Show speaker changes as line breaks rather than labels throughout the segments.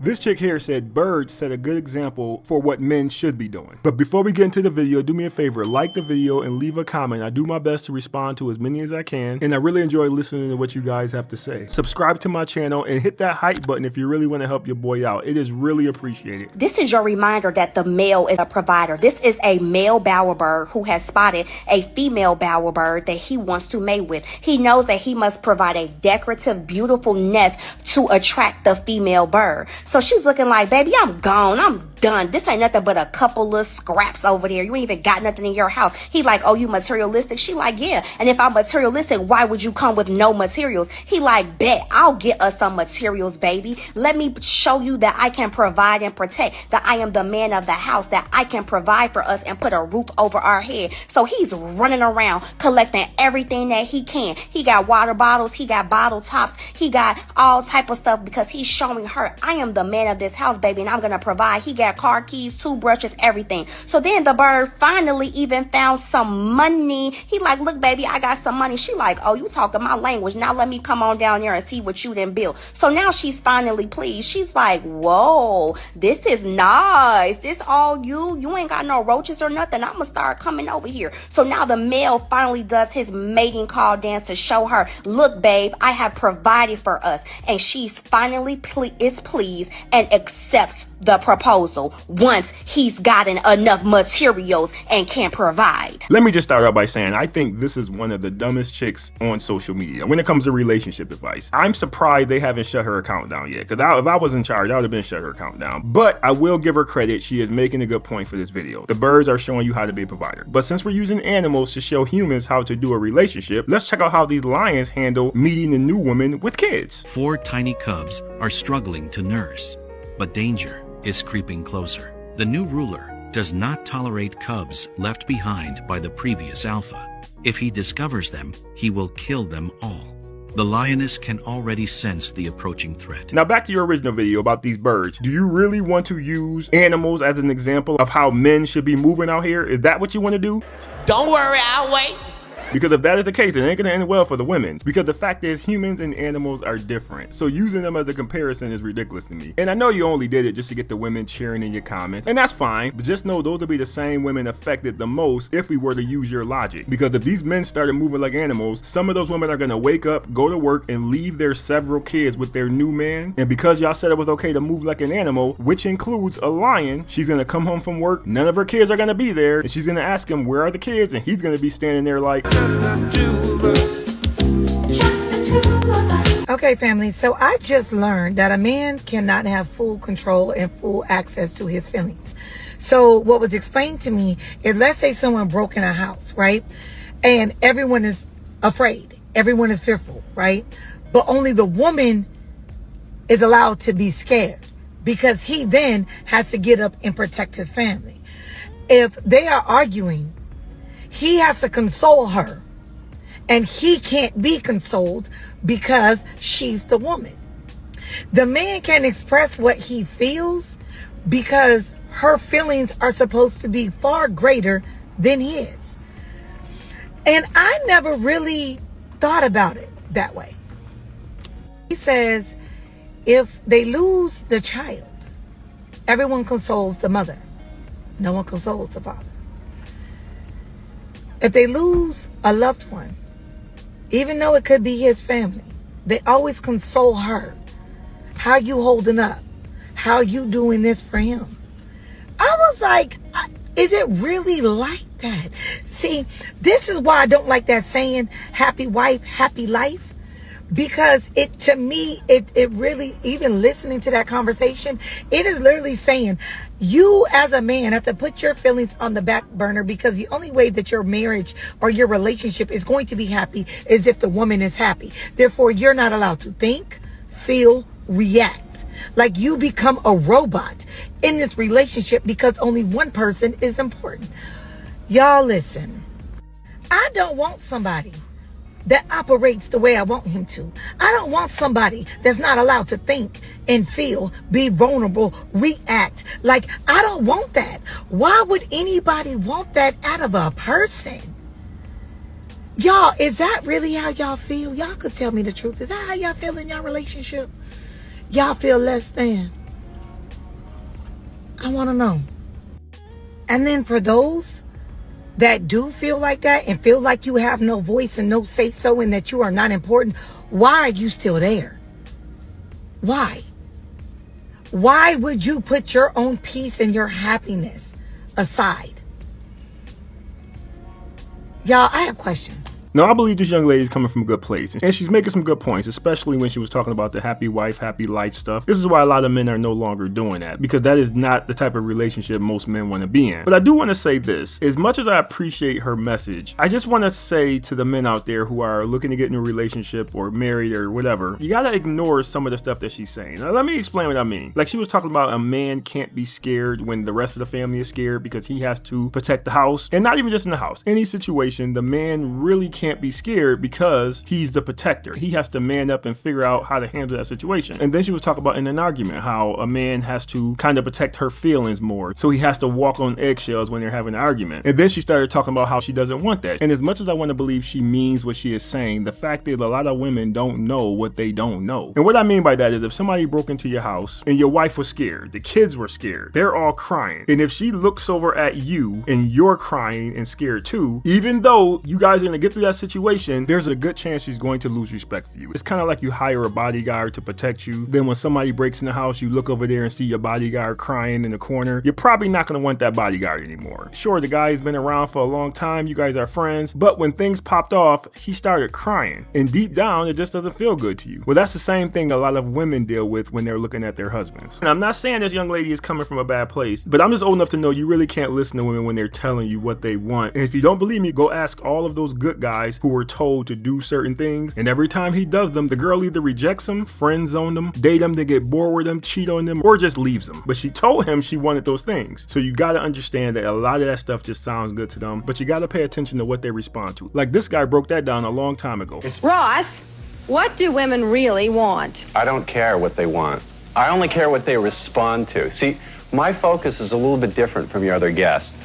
This chick here said birds set a good example for what men should be doing. But before we get into the video, do me a favor, like the video and leave a comment. I do my best to respond to as many as I can, and I really enjoy listening to what you guys have to say. Subscribe to my channel and hit that hype button if you really want to help your boy out. It is really appreciated.
This is your reminder that the male is a provider. This is a male bowerbird who has spotted a female bowerbird that he wants to mate with. He knows that he must provide a decorative, beautiful nest to attract the female bird. So she's looking like, baby, I'm gone. I'm done. This ain't nothing but a couple of scraps over there. You ain't even got nothing in your house. He like, oh, you materialistic? She like, yeah. And if I'm materialistic, why would you come with no materials? He like, bet, I'll get us some materials, baby. Let me show you that I can provide and protect, that I am the man of the house, that I can provide for us and put a roof over our head. So he's running around collecting everything that he can. He got water bottles. He got bottle tops. He got all type of stuff because he's showing her, I am the man of this house, baby, and I'm going to provide. He got car keys, toothbrushes, everything. So then the bird finally even found some money. He like, look, baby, I got some money. She like, oh, you talking my language. Now let me come on down there and see what you done built. So now she's finally pleased. She's like, whoa, this is nice. This all you. You ain't got no roaches or nothing. I'm going to start coming over here. So now the male finally does his mating call dance to show her, look, babe, I have provided for us. And she's finally pleased and accepts the proposal once he's gotten enough materials and can provide.
Let me just start out by saying I think this is one of the dumbest chicks on social media when it comes to relationship advice. I'm surprised they haven't shut her account down yet, because if I was in charge, I would have been shut her account down. But I will give her credit. She is making a good point for this video. The birds are showing you how to be a provider. But since we're using animals to show humans how to do a relationship, let's check out how these lions handle meeting a new woman with kids.
4 tiny cubs are struggling to nurse, but danger is creeping closer. The new ruler does not tolerate cubs left behind by the previous alpha. If he discovers them, he will kill them all. The lioness can already sense the approaching threat.
Now back to your original video about these birds. Do you really want to use animals as an example of how men should be moving out here? Is that what you want to do?
Don't worry, I'll wait.
Because if that is the case, it ain't gonna end well for the women. Because the fact is, humans and animals are different. So using them as a comparison is ridiculous to me. And I know you only did it just to get the women cheering in your comments, and that's fine. But just know those will be the same women affected the most if we were to use your logic. Because if these men started moving like animals, some of those women are gonna wake up, go to work, and leave their several kids with their new man. And because y'all said it was okay to move like an animal, which includes a lion, she's gonna come home from work, none of her kids are gonna be there, and she's gonna ask him, where are the kids? And he's gonna be standing there like,
okay, family, so I just learned that a man cannot have full control and full access to his feelings. So what was explained to me is, let's say someone broke in a house, right? And everyone is afraid. Everyone is fearful, right? But only the woman is allowed to be scared, because he then has to get up and protect his family. If they are arguing, he has to console her. And he can't be consoled because she's the woman. The man can express what he feels because her feelings are supposed to be far greater than his. And I never really thought about it that way. He says, if they lose the child, everyone consoles the mother. No one consoles the father. If they lose a loved one, even though it could be his family, they always console her. How you holding up? How you doing this for him? I was like, is it really like that? See, this is why I don't like that saying, happy wife, happy life. Because to me, it really, even listening to that conversation, it is literally saying, you as a man have to put your feelings on the back burner, because the only way that your marriage or your relationship is going to be happy is if the woman is happy. Therefore, you're not allowed to think, feel, react. Like you become a robot in this relationship because only one person is important. Y'all listen, I don't want somebody that operates the way I want him to. I don't want somebody that's not allowed to think and feel, be vulnerable, react. Like, I don't want that. Why would anybody want that out of a person? Y'all, is that really how y'all feel? Y'all could tell me the truth. Is that how y'all feel in your relationship? Y'all feel less than? I want to know. And then for those that do feel like that and feel like you have no voice and no say so and that you are not important, why are you still there? Why? Why would you put your own peace and your happiness aside? Y'all, I have questions.
No, I believe this young lady is coming from a good place, and she's making some good points, especially when she was talking about the happy wife, happy life stuff. This is why a lot of men are no longer doing that, because that is not the type of relationship most men want to be in. But I do want to say this, as much as I appreciate her message, I just want to say to the men out there who are looking to get in a relationship or married or whatever, you gotta ignore some of the stuff that she's saying. Now, let me explain what I mean. Like, she was talking about a man can't be scared when the rest of the family is scared because he has to protect the house, and not even just in the house. Any situation, the man really can't be scared because he's the protector. He has to man up and figure out how to handle that situation. And then she was talking about in an argument how a man has to kind of protect her feelings more, so he has to walk on eggshells when they're having an argument. And then she started talking about how she doesn't want that. And as much as I want to believe she means what she is saying, the fact is a lot of women don't know what they don't know. And what I mean by that is if somebody broke into your house and your wife was scared, the kids were scared, they're all crying, and if she looks over at you and you're crying and scared too, even though you guys are going to get through that situation, there's a good chance she's going to lose respect for you. It's kind of like you hire a bodyguard to protect you. Then when somebody breaks in the house, you look over there and see your bodyguard crying in the corner. You're probably not going to want that bodyguard anymore. Sure, the guy's been around for a long time. You guys are friends. But when things popped off, he started crying. And deep down, it just doesn't feel good to you. Well, that's the same thing a lot of women deal with when they're looking at their husbands. And I'm not saying this young lady is coming from a bad place, but I'm just old enough to know you really can't listen to women when they're telling you what they want. And if you don't believe me, go ask all of those good guys who were told to do certain things, and every time he does them, the girl either rejects him, friend zone them, date him to get bored with him, cheat on them, or just leaves him. But she told him she wanted those things. So you gotta understand that a lot of that stuff just sounds good to them, but you gotta pay attention to what they respond to. Like this guy broke that down a long time ago.
Ross, what do women really want?
I don't care what they want. I only care what they respond to. See, my focus is a little bit different from your other guests.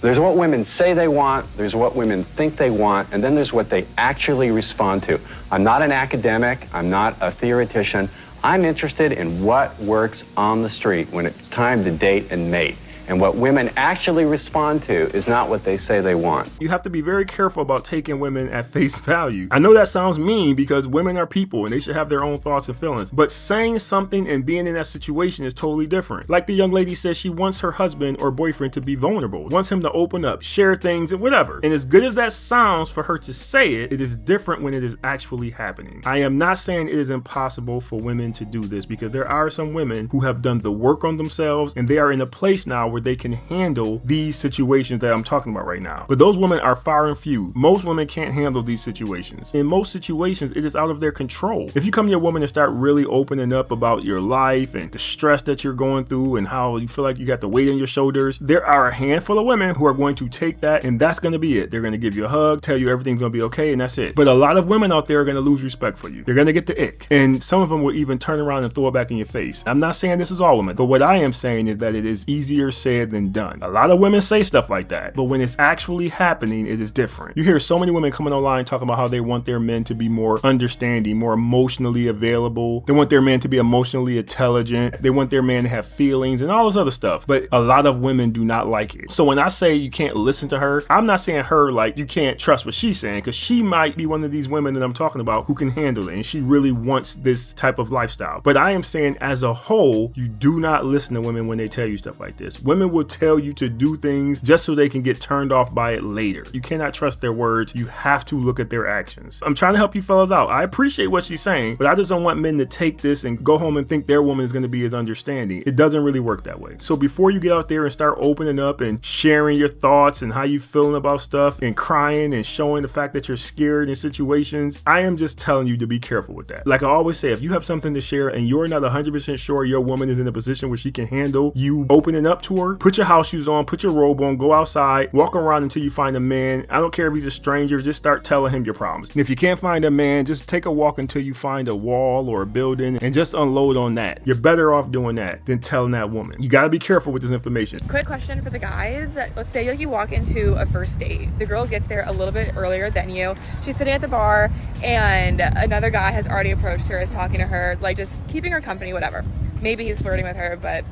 There's what women say they want, there's what women think they want, and then there's what they actually respond to. I'm not an academic, I'm not a theoretician. I'm interested in what works on the street when it's time to date and mate. And what women actually respond to is not what they say they want.
You have to be very careful about taking women at face value. I know that sounds mean because women are people and they should have their own thoughts and feelings. But saying something and being in that situation is totally different. Like the young lady said, she wants her husband or boyfriend to be vulnerable, wants him to open up, share things and whatever. And as good as that sounds for her to say it, it is different when it is actually happening. I am not saying it is impossible for women to do this, because there are some women who have done the work on themselves and they are in a place now where they can handle these situations that I'm talking about right now. But those women are far and few. Most women can't handle these situations. In most situations, it is out of their control. If you come to your woman and start really opening up about your life and the stress that you're going through and how you feel like you got the weight on your shoulders, there are a handful of women who are going to take that and that's going to be it. They're going to give you a hug, tell you everything's going to be okay, and that's it. But a lot of women out there are going to lose respect for you. They're going to get the ick. And some of them will even turn around and throw it back in your face. I'm not saying this is all women, but what I am saying is that it is easier said than done. A lot of women say stuff like that, but when it's actually happening, it is different. You hear so many women coming online talking about how they want their men to be more understanding, more emotionally available. They want their man to be emotionally intelligent. They want their man to have feelings and all this other stuff. But a lot of women do not like it. So when I say you can't listen to her, I'm not saying her like you can't trust what she's saying, because she might be one of these women that I'm talking about who can handle it and she really wants this type of lifestyle. But I am saying as a whole, you do not listen to women when they tell you stuff like this. Women will tell you to do things just so they can get turned off by it later. You cannot trust their words. You have to look at their actions. I'm trying to help you fellas out. I appreciate what she's saying, but I just don't want men to take this and go home and think their woman is going to be as understanding. It doesn't really work that way. So before you get out there and start opening up and sharing your thoughts and how you feeling about stuff and crying and showing the fact that you're scared in situations, I am just telling you to be careful with that. Like I always say, if you have something to share and you're not 100% sure your woman is in a position where she can handle you opening up to her, put your house shoes on, put your robe on, go outside, walk around until you find a man. I don't care if he's a stranger, just start telling him your problems. And if you can't find a man, just take a walk until you find a wall or a building and just unload on that. You're better off doing that than telling that woman. You gotta be careful with this information.
Quick question for the guys. Let's say like you walk into a first date. The girl gets there a little bit earlier than you. She's sitting at the bar and another guy has already approached her, is talking to her, like just keeping her company, whatever. Maybe he's flirting with her, but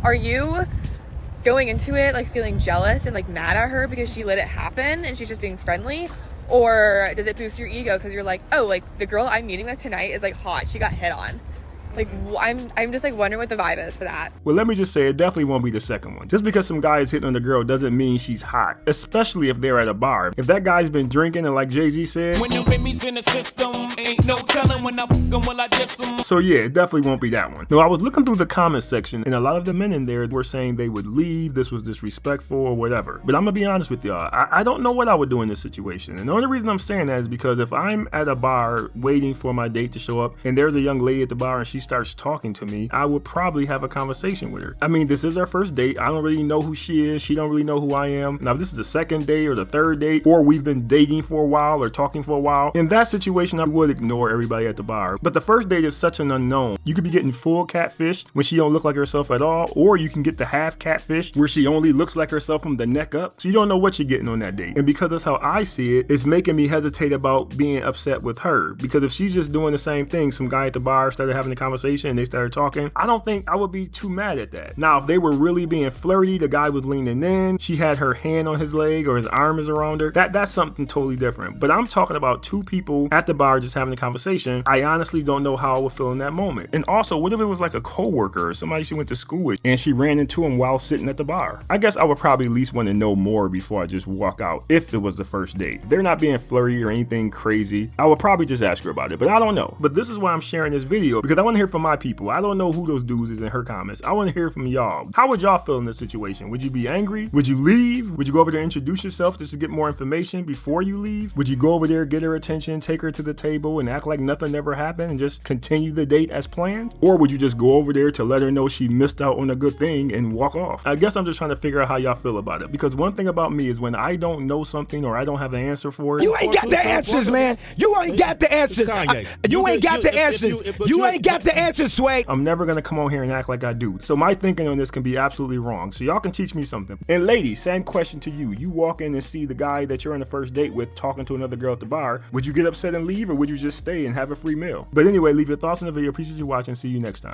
Are you going into it like feeling jealous and like mad at her because she let it happen and she's just being friendly? Or does it boost your ego because you're like, oh, like the girl I'm meeting with tonight is like hot, she got hit on? Like, I'm just like wondering what the vibe is for that.
Well, let me just say, it definitely won't be the second one. Just because some guy is hitting on the girl doesn't mean she's hot, especially if they're at a bar. If that guy's been drinking and like Jay-Z said,
when the Remy's in the system, ain't no telling when I fuck 'em, will I diss 'em.
So yeah, it definitely won't be that one. No, I was looking through the comment section and a lot of the men in there were saying they would leave, this was disrespectful or whatever. But I'm gonna be honest with y'all, I don't know what I would do in this situation. And the only reason I'm saying that is because if I'm at a bar waiting for my date to show up and there's a young lady at the bar and she starts talking to me, I would probably have a conversation with her. I mean, this is our first date. I don't really know who she is. She don't really know who I am. Now, if this is the second date or the third date, or we've been dating for a while or talking for a while, in that situation, I would ignore everybody at the bar. But the first date is such an unknown. You could be getting full catfish when she don't look like herself at all, or you can get the half catfish where she only looks like herself from the neck up. So you don't know what you're getting on that date. And because that's how I see it, it's making me hesitate about being upset with her. Because if she's just doing the same thing, some guy at the bar started having a conversation and they started talking, I don't think I would be too mad at that. Now, if they were really being flirty, the guy was leaning in, she had her hand on his leg or his arm is around her, that's something totally different. But I'm talking about two people at the bar just having a conversation. I honestly don't know how I would feel in that moment. And also, what if it was like a coworker or somebody she went to school with and she ran into him while sitting at the bar? I guess I would probably at least want to know more before I just walk out if it was the first date. If they're not being flirty or anything crazy, I would probably just ask her about it, but I don't know. But this is why I'm sharing this video, because I want to hear from my people. I don't know who those dudes is in her comments. I want to hear from y'all. How would y'all feel in this situation? Would you be angry? Would you leave? Would you go over there and introduce yourself just to get more information before you leave? Would you go over there, get her attention, take her to the table and act like nothing ever happened and just continue the date as planned? Or would you just go over there to let her know she missed out on a good thing and walk off? I guess I'm just trying to figure out how y'all feel about it, because one thing about me is when I don't know something or I don't have an answer for it.
You ain't got the answers, man. You ain't got the answers. You ain't got the answers. You ain't got the answers, Sway.
I'm never gonna come on here and act like I do. So my thinking on this can be absolutely wrong. So y'all can teach me something. And ladies, same question to you. You walk in and see the guy that you're on the first date with talking to another girl at the bar. Would you get upset and leave, or would you just stay and have a free meal? But anyway, leave your thoughts on the video. Appreciate you watching. See you next time.